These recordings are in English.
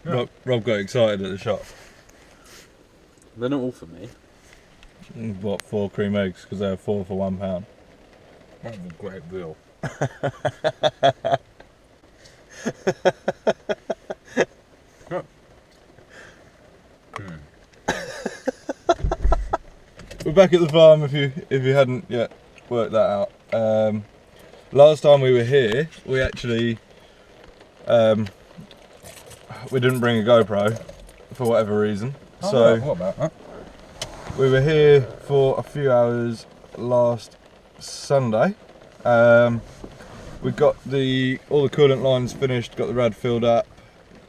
Rob got excited at the shop. They're not all for me. What, 4 cream eggs? Because they were 4 for £1. That's a great deal. We're back at the farm if you hadn't yet worked that out. Last time we were here, we actually we didn't bring a GoPro for whatever reason. So what about that? we were here for a few hours last Sunday. We got all the coolant lines finished, got the rad filled up,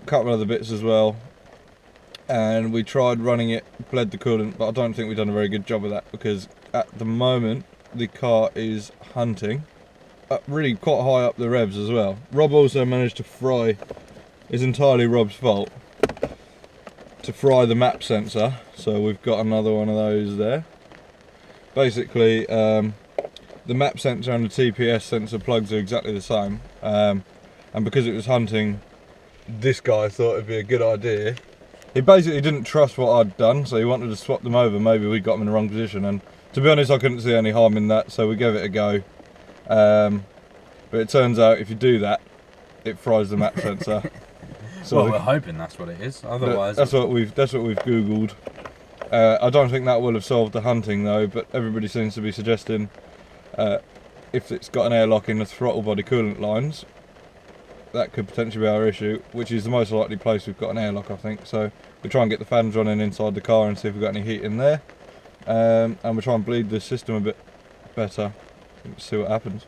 a couple of other bits as well, and we tried running it, bled the coolant, but I don't think we've done a very good job of that because at the moment the car is hunting really quite high up the revs as well. Rob also managed to fry, it's entirely Rob's fault, to fry the map sensor, so we've got another one of those there. Basically the map sensor and the TPS sensor plugs are exactly the same, and because it was hunting, this guy thought it'd be a good idea. He basically didn't trust what I'd done, so he wanted to swap them over. Maybe we got them in the wrong position, and to be honest I couldn't see any harm in that, so we gave it a go. But it turns out if you do that, it fries the map sensor. So well, we're hoping that's what it is. Otherwise, that's what we've googled. I don't think that will have solved the hunting though, but everybody seems to be suggesting if it's got an airlock in the throttle body coolant lines, that could potentially be our issue, which is the most likely place we've got an airlock, I think. So we try and get the fans running inside the car and see if we've got any heat in there, and we try and bleed the system a bit better and see what happens.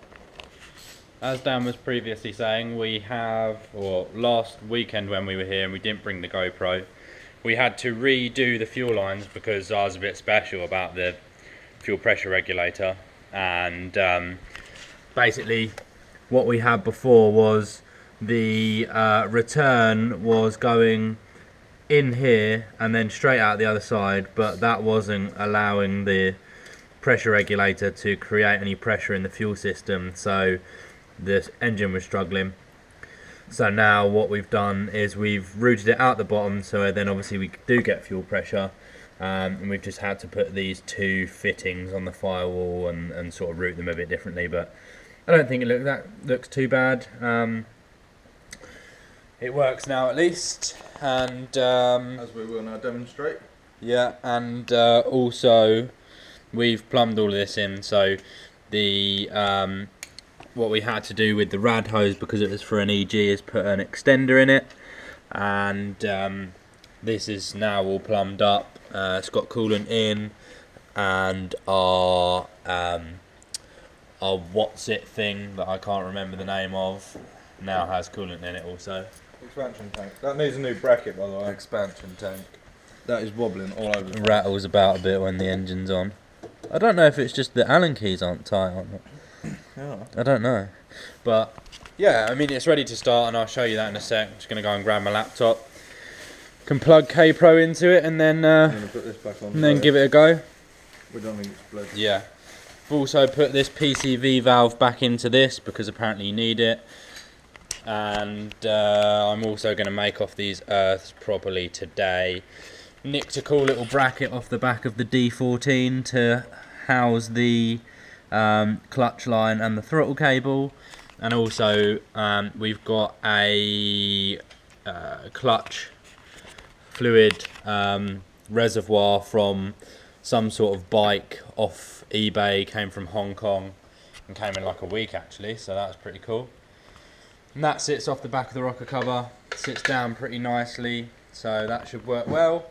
As Dan was previously saying, we have, or last weekend when we were here and we didn't bring the GoPro, we had to redo the fuel lines because I was a bit special about the fuel pressure regulator, and basically what we had before was the return was going in here and then straight out the other side, but that wasn't allowing the pressure regulator to create any pressure in the fuel system, so the engine was struggling. So now what we've done is we've routed it out the bottom, so then obviously we do get fuel pressure, and we've just had to put these 2 fittings on the firewall and sort of route them a bit differently, but I don't think that looks too bad. It works now at least, and as we will now demonstrate. Yeah, and also we've plumbed all of this in, so the what we had to do with the rad hose, because it was for an EG, is put an extender in it, and this is now all plumbed up. It's got coolant in, and our what's it thing that I can't remember the name of now has coolant in it also. Expansion tank. That needs a new bracket, by the way. expansion tank. That is wobbling all over. It rattles about a bit when the engine's on. I don't know if it's just the Allen keys aren't tight or not. Yeah. I don't know, but yeah, I mean it's ready to start, and I'll show you that in a sec. I'm just going to go and grab my laptop, can plug K-Pro into it, and then put this back on and then give it a go. We don't think it's bled. Yeah, I've also put this PCV valve back into this because apparently you need it, and I'm also going to make off these earths properly today. Nicked a cool little bracket off the back of the D14 to house the clutch line and the throttle cable, and also we've got a clutch fluid reservoir from some sort of bike off eBay, came from Hong Kong and came in like a week actually, so that was pretty cool. And that sits off the back of the rocker cover, sits down pretty nicely, so that should work well.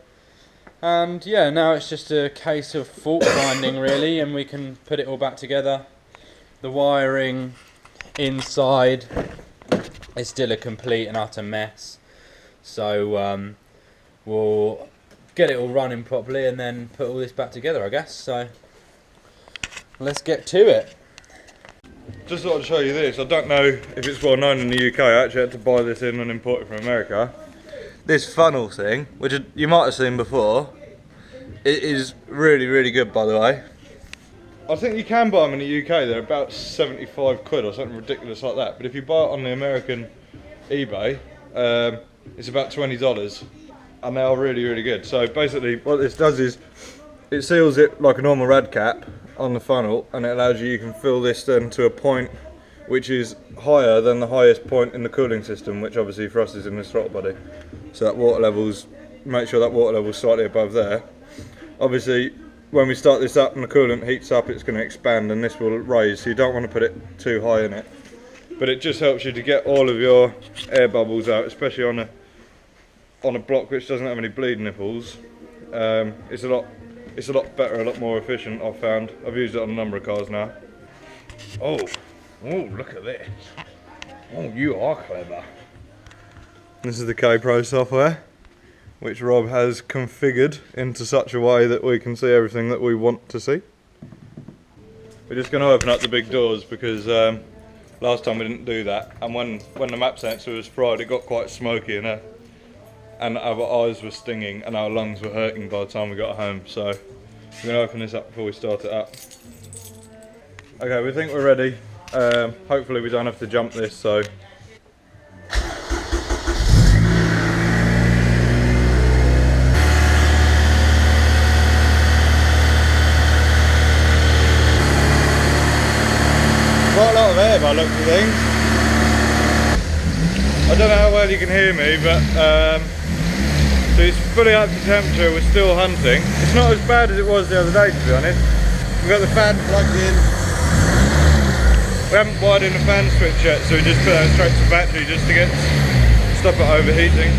And yeah, now it's just a case of fault finding really, and we can put it all back together. The wiring inside is still a complete and utter mess, so we'll get it all running properly and then put all this back together, I guess. So let's get to it. Just thought I'd show you this. I don't know if it's well known in the UK. I actually had to buy this in and import it from America. This funnel thing, which you might have seen before, it is really, really good, by the way. I think you can buy them in the UK. They're about 75 quid or something ridiculous like that. But if you buy it on the American eBay, It's about $20 and they are really, really good. So basically what this does is it seals it like a normal rad cap on the funnel, and it allows you can fill this then to a point which is higher than the highest point in the cooling system, which obviously for us is in this throttle body. So that water levels, make sure that water level's slightly above there. Obviously when we start this up and the coolant heats up, it's going to expand and this will raise, so you don't want to put it too high in it. But it just helps you to get all of your air bubbles out, especially on a block which doesn't have any bleed nipples. It's a lot better, a lot more efficient, I've found. I've used it on a number of cars now. Oh, look at this. Oh, you are clever. This is the K-Pro software, which Rob has configured into such a way that we can see everything that we want to see. We're just going to open up the big doors because last time we didn't do that, and when the map sensor was fried it got quite smoky and our eyes were stinging and our lungs were hurting by the time we got home, so we're going to open this up before we start it up. Okay, we think we're ready. Hopefully we don't have to jump this, so quite a lot of air by the looks of things. I don't know how well you can hear me, but so it's fully up to temperature, we're still hunting. It's not as bad as it was the other day, to be honest. We've got the fan plugged in. We haven't wired in the fan switch yet, so we just put that straight to battery just to stop it overheating.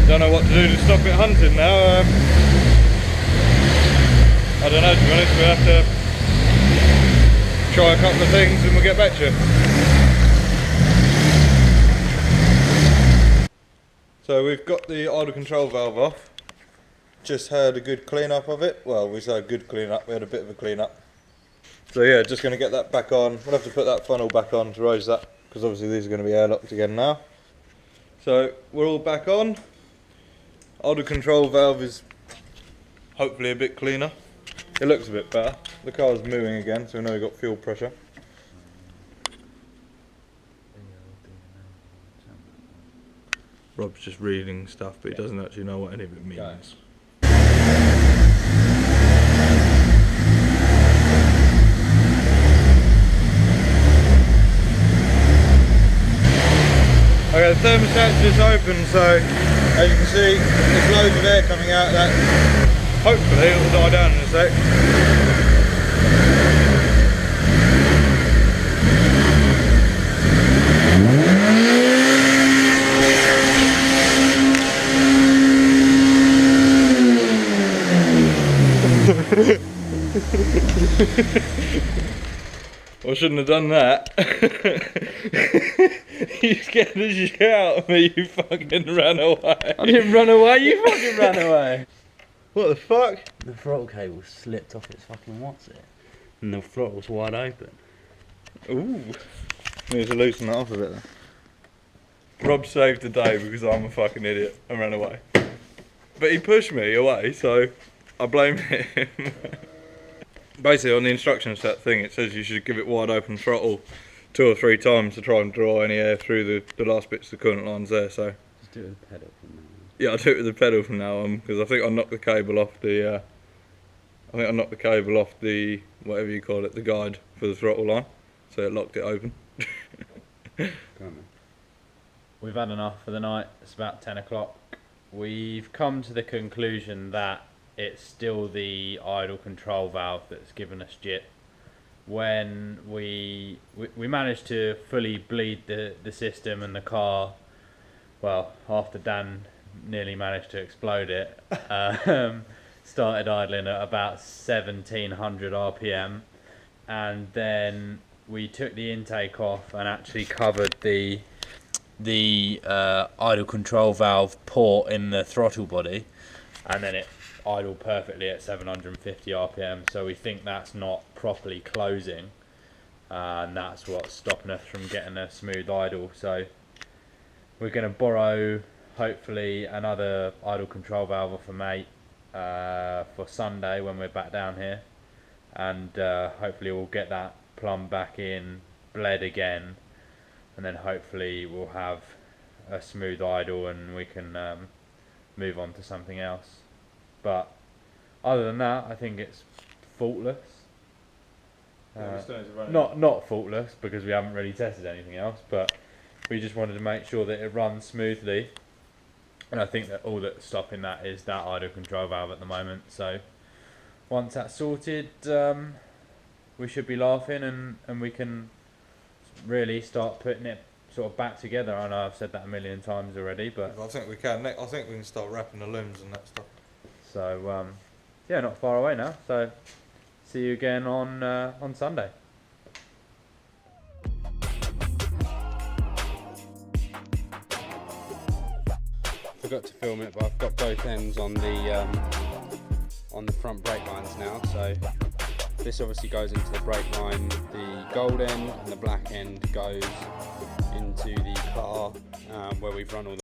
Don't know what to do to stop it hunting now. I don't know, to be honest, we'll have to try a couple of things and we'll get back to you. So we've got the idle control valve off. Just had a good clean up of it. Well, we say a good clean up, we had a bit of a clean up. So yeah, just going to get that back on. We'll have to put that funnel back on to raise that, because obviously these are going to be airlocked again now. So we're all back on. Idle control valve is hopefully a bit cleaner. It looks a bit better. The car's moving again, so we know we've got fuel pressure. Rob's just reading stuff, but he doesn't actually know what any of it means. Okay, the thermostat's just open, so as you can see, there's loads of air coming out of that. Hopefully it will die down in a sec. I shouldn't have done that. You scared the shit out of me, you fucking ran away. I didn't run away, you fucking ran away. What the fuck? The throttle cable slipped off its fucking what's it? And the throttle's wide open. Ooh. Need to loosen that off a bit then. Rob saved the day because I'm a fucking idiot and ran away. But he pushed me away, so I blame him. Basically on the instruction set thing it says you should give it wide open throttle 2 or 3 times to try and draw any air through the last bits of the coolant lines there, so. Just do it with the pedal from now on. Yeah, I'll do it with the pedal from now on, because I think I knocked the cable off the whatever you call it, the guide for the throttle line, so it locked it open. We've had enough for the night. It's about 10 o'clock. We've come to the conclusion that it's still the idle control valve that's given us jit. When we managed to fully bleed the system and the car, well, after Dan nearly managed to explode it, started idling at about 1700 RPM, and then we took the intake off and actually covered the idle control valve port in the throttle body, and then it idled perfectly at 750 RPM, so we think that's not properly closing, and that's what's stopping us from getting a smooth idle. So we're going to borrow hopefully another idle control valve off a mate for Sunday when we're back down here, and hopefully we'll get that plumbed back in, bled again, and then hopefully we'll have a smooth idle and we can move on to something else. But other than that, I think it's faultless. Not faultless because we haven't really tested anything else, but we just wanted to make sure that it runs smoothly, and I think that all that's stopping that is that idle control valve at the moment. So once that's sorted, we should be laughing, and we can really start putting it sort of back together. I know I've said that a million times already, but I think we can. I think we can start wrapping the looms and that stuff. So yeah, not far away now. So see you again on Sunday. Forgot to film it, but I've got both ends on the front brake lines now. So this obviously goes into the brake line. The gold end and the black end goes into the car where we've run all the